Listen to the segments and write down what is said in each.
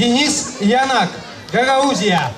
Денис Янак, Гагаузия.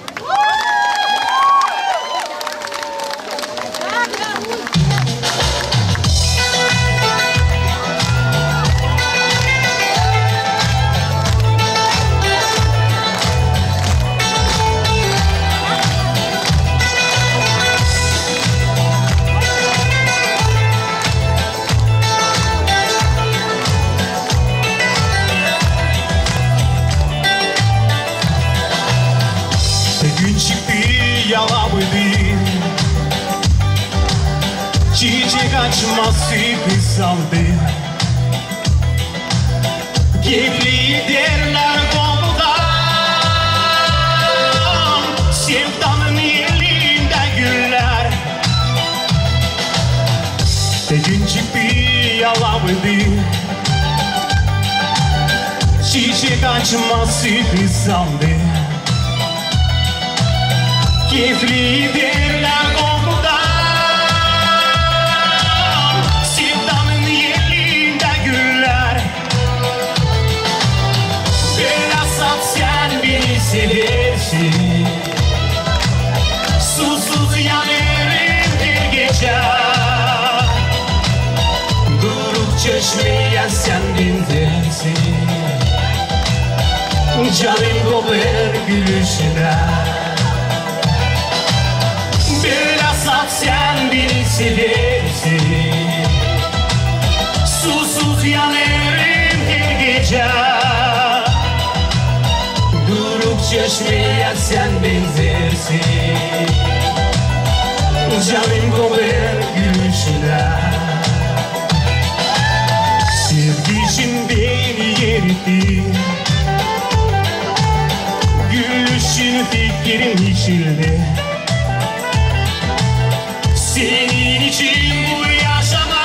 Gün çıktı yalamaydı, çiçek açması kısaldı. Keyifli derler konudan, sevdanın elinde güller. Gün çıktı yalamaydı, çiçek açması kısaldı. Keyifli derler konudan, sevdanın elinde güller. Belasat sen beni seversin, susuz yanarım her gece. Durup çeşmeye sen benzersin, canım koper gülüşüne. Belasat sen beni seversin, susuz yanarım her gece. Durup çeşmeye sen benzersin, canım koper gülüşüne. Sevgişin beni yeritti, gülüşün fikrim içildi. Senin için bu yaşamam,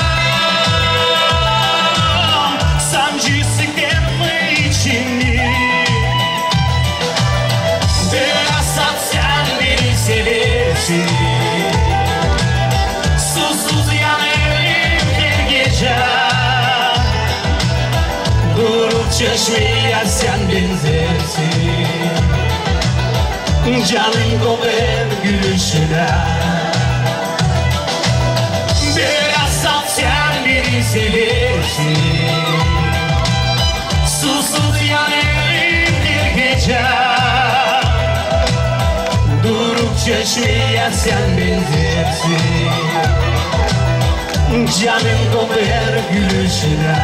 sancısı gelme içimde. Belasat sen beni seversin, susuz yanarım her gece. Durup çeşmeye sen benzersin, canım koper gülüşüne. Belasat sen beni seversin, susuz yanarım bir gece. Durup çeşmeye sen benzersin, canım koper gülüşüne.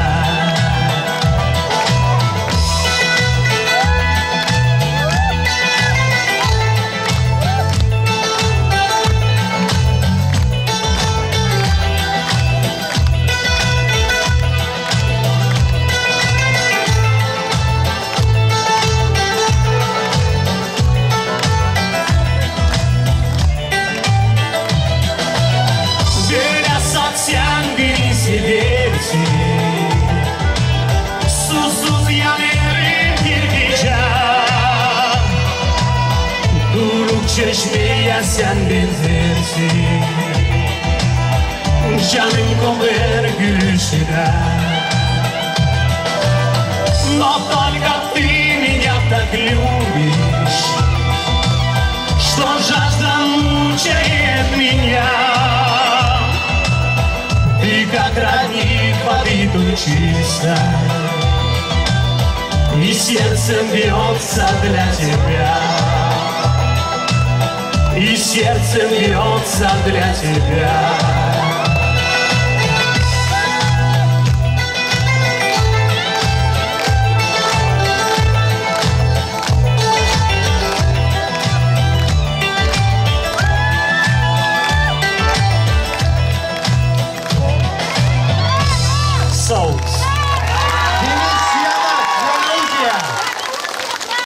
Sen beni seversin, susuz yanarım bir gece. Durup çeşmeye sen benzersin, canım koper gülüşüne. Но только ты меня так любишь, что жажда мучает меня. Ты как родник воды той чистой, и сердце бьется для тебя, и сердце бьется для тебя.